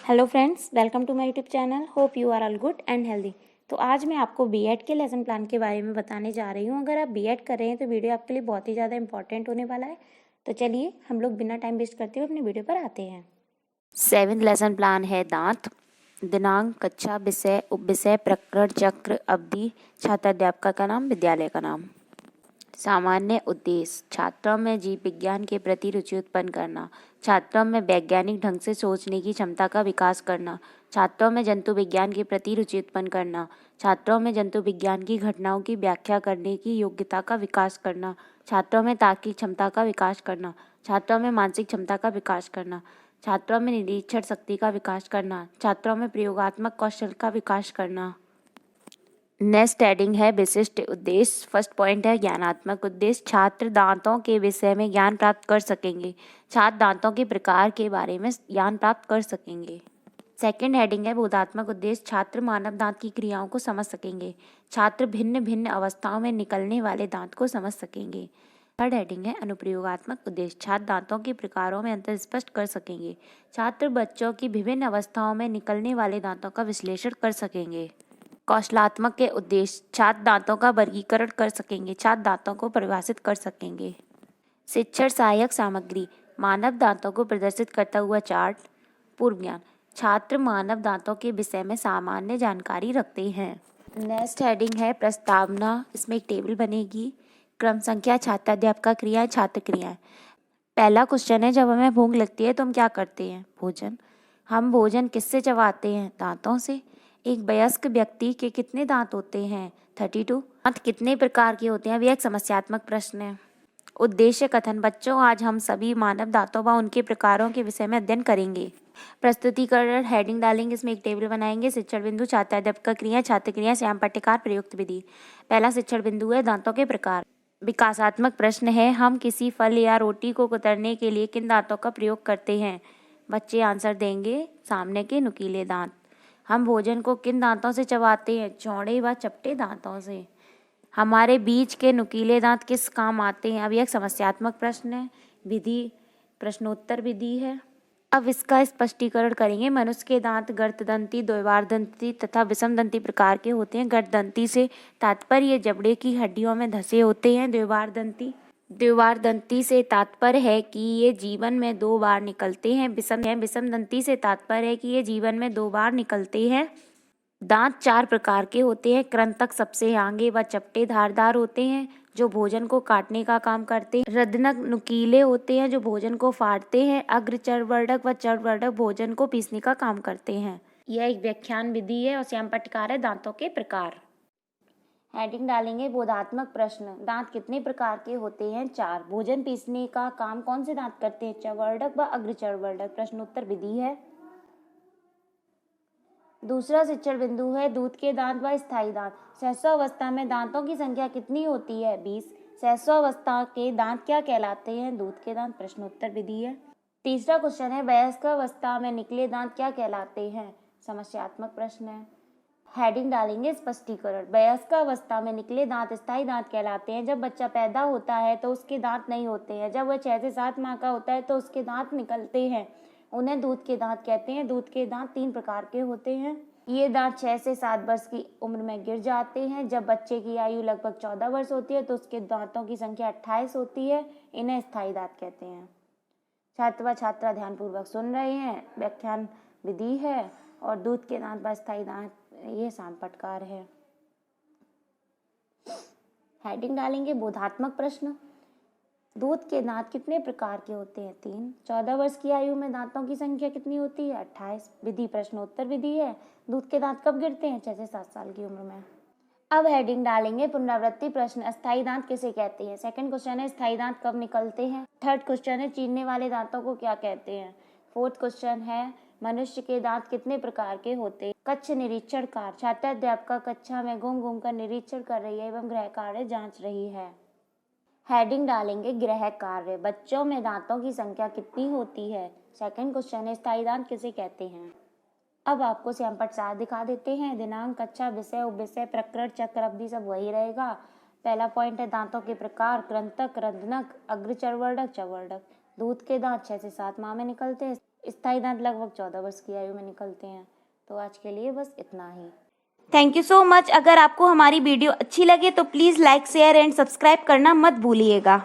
Hello friends, welcome to my YouTube channel. Hope you are all good and healthy. तो आज मैं आपको BEd के लेसन प्लान के बारे में बताने जा रही हूँ। अगर आप बीएड कर रहे हैं तो वीडियो आपके लिए बहुत ही ज़्यादा इंपॉर्टेंट होने वाला है। तो चलिए हम लोग बिना टाइम वेस्ट करते हुए अपने वीडियो पर आते हैं। 7th लेसन प्लान है दांत। दिनांक, कक्षा, विषय, उपविषय, प्रकरण, चक्र, अवधि, छात्राध्यापक का नाम, विद्यालय का नाम। सामान्य उद्देश्य छात्रों में जीव विज्ञान के प्रति रुचि उत्पन्न करना, छात्रों में वैज्ञानिक ढंग से सोचने की क्षमता का विकास करना, छात्रों में जंतु विज्ञान के प्रति रुचि उत्पन्न करना, छात्रों में जंतु विज्ञान की घटनाओं की व्याख्या करने की योग्यता का विकास करना, छात्रों में तार्किक क्षमता का विकास करना, छात्रों में मानसिक क्षमता का विकास करना, छात्रों में निरीक्षण शक्ति का विकास करना, छात्रों में प्रयोगात्मक कौशल का विकास करना। नेक्स्ट हेडिंग है विशिष्ट उद्देश्य। फर्स्ट पॉइंट है ज्ञानात्मक उद्देश्य। छात्र दांतों के विषय में ज्ञान प्राप्त कर सकेंगे। छात्र दांतों के प्रकार के बारे में ज्ञान प्राप्त कर सकेंगे। सेकंड हेडिंग है बोधात्मक उद्देश्य। छात्र मानव दांत की क्रियाओं को समझ सकेंगे। छात्र भिन्न भिन्न अवस्थाओं में निकलने वाले दांत को समझ सकेंगे। थर्ड हेडिंग है अनुप्रयोगात्मक उद्देश्य। छात्र दांतों के प्रकारों में अंतर स्पष्ट कर सकेंगे। छात्र बच्चों की विभिन्न अवस्थाओं में निकलने वाले दांतों का विश्लेषण कर सकेंगे। कौशलात्मक के उद्देश्य छात्र दांतों का वर्गीकरण कर सकेंगे। छात्र दांतों को परिभाषित कर सकेंगे। शिक्षण सहायक सामग्री मानव दांतों को प्रदर्शित करता हुआ चार्ट। पूर्व ज्ञान छात्र मानव दांतों के विषय में सामान्य जानकारी रखते हैं। नेक्स्ट हेडिंग है प्रस्तावना। इसमें एक टेबल बनेगी। क्रम संख्या छात्राध्यापक क्रियाएं, छात्र क्रियाएं। पहला क्वेश्चन है जब हमें भूख लगती है तो हम क्या करते हैं? भोजन। हम भोजन किससे चबाते हैं? दांतों से। एक वयस्क व्यक्ति के कितने दांत होते हैं? 32। दांत कितने प्रकार के होते हैं? यह एक समस्यात्मक प्रश्न है। उद्देश्य कथन बच्चों आज हम सभी मानव दांतों व उनके प्रकारों के विषय में अध्ययन करेंगे। प्रस्तुतिकरण हेडिंग डालेंगे। इसमें एक टेबल बनाएंगे। शिक्षण बिंदु छात्राध्यापक क्रिया, छात्र क्रिया, श्याम पट्टिकार, प्रयुक्त विधि। पहला शिक्षण बिंदु है दांतों के प्रकार। विकासात्मक प्रश्न है हम किसी फल या रोटी को कुतरने के लिए किन दांतों का प्रयोग करते हैं? बच्चे आंसर देंगे सामने के नुकीले दांत। हम भोजन को किन दांतों से चबाते हैं? चौड़े व चपटे दांतों से। हमारे बीच के नुकीले दांत किस काम आते हैं? अब यह एक समस्यात्मक प्रश्न है। विधि प्रश्नोत्तर विधि है। अब इसका स्पष्टीकरण करेंगे। मनुष्य के दांत गर्तदंती, द्विवारदंती तथा विषमदंती प्रकार के होते हैं। गर्तदंती से तात्पर्य जबड़े की हड्डियों में धंसे होते हैं। द्विवारदंती से तात्पर्य है कि ये जीवन में 2 बार निकलते हैं। विषमदंती से तात्पर्य है कि ये जीवन में 2 बार निकलते हैं। दांत 4 प्रकार के होते हैं। कृंतक सबसे आगे व चपटे धारदार होते हैं जो भोजन को काटने का काम करते हैं। रदनक नुकीले होते हैं जो भोजन को फाड़ते हैं। अग्र चर्ववर्धक व चर्ववर्धक भोजन को पीसने का काम करते हैं। यह एक व्याख्यान विधि है और श्याम पट्टिकार है दांतों के प्रकार। हेडिंग डालेंगे बोधात्मक प्रश्न। दांत कितने प्रकार के होते हैं? 4। भोजन पीसने का काम कौन से दांत करते हैं? चर्ववर्धक व अग्र चर्ववर्धक। प्रश्नोत्तर विधि है। दूसरा शिक्षण बिंदु है दूध के दांत व स्थायी दांत। सहस्रावस्था में दांतों की संख्या कितनी होती है? 20। सहस्रावस्था के दांत क्या कहलाते हैं? दूध के दांत। प्रश्नोत्तर विधि है। तीसरा क्वेश्चन है वयस्क अवस्था में निकले दांत क्या कहलाते हैं? समस्यात्मक प्रश्न है। हेडिंग डालेंगे स्पष्टीकरण। वयस्क अवस्था में निकले दांत स्थायी दांत कहलाते हैं। जब बच्चा पैदा होता है तो उसके दांत नहीं होते हैं। जब वह 6 से 7 माह का होता है तो उसके दांत निकलते हैं। उन्हें दूध के दांत कहते हैं। दूध के दांत 3 प्रकार के होते हैं। ये दांत 6 से 7 वर्ष की उम्र में गिर जाते हैं। जब बच्चे की आयु लगभग 14 वर्ष होती है तो उसके दांतों की संख्या 28 होती है। इन्हें स्थायी दांत कहते हैं। छात्र व छात्रा ध्यानपूर्वक सुन रहे हैं। व्याख्यान विधि है और दूध के दांत व स्थायी दांत ये श्याम पट्टिकार है। हेडिंग डालेंगे बोधात्मक प्रश्न। दूध के दांत कितने प्रकार के होते हैं? 3। 14 वर्ष की आयु में दांतों की संख्या कितनी होती है? 28। विधि प्रश्नोत्तर विधि है। दूध के दांत कब गिरते हैं? 6 से 7 साल की उम्र में। अब हेडिंग डालेंगे पुनरावृत्ति प्रश्न। अस्थायी दांत किसे कहते हैं? सेकंड क्वेश्चन है स्थायी दांत कब निकलते हैं? थर्ड क्वेश्चन है चीरने वाले दांतों को क्या कहते हैं? फोर्थ क्वेश्चन है मनुष्य के दांत कितने प्रकार के होते हैं? कक्ष निरीक्षण कार्य छात्राध्यापक कक्षा में घूम घूम कर निरीक्षण कर रही है एवं गृह कार्य जांच रही है। हेडिंग डालेंगे गृह कार्य। बच्चों में दांतों की संख्या कितनी होती है? सेकंड क्वेश्चन है स्थायी दांत किसे कहते हैं? अब आपको श्याम पट्टिकार दिखा देते हैं। दिनांक, कक्षा, विषय, उपविषय, प्रकरण, चक्र, अवधि सब वही रहेगा। पहला पॉइंट है दांतों के प्रकार। कृंतक, रदनक, अग्र चर्ववर्धक, चर्ववर्धक। दूध के दांत 6 से 7 माह में निकलते हैं। स्थायी दांत लगभग 14 वर्ष की आयु में निकलते हैं। तो आज के लिए बस इतना ही। Thank you so much. अगर आपको हमारी वीडियो अच्छी लगे तो please like, share and subscribe करना मत भूलिएगा।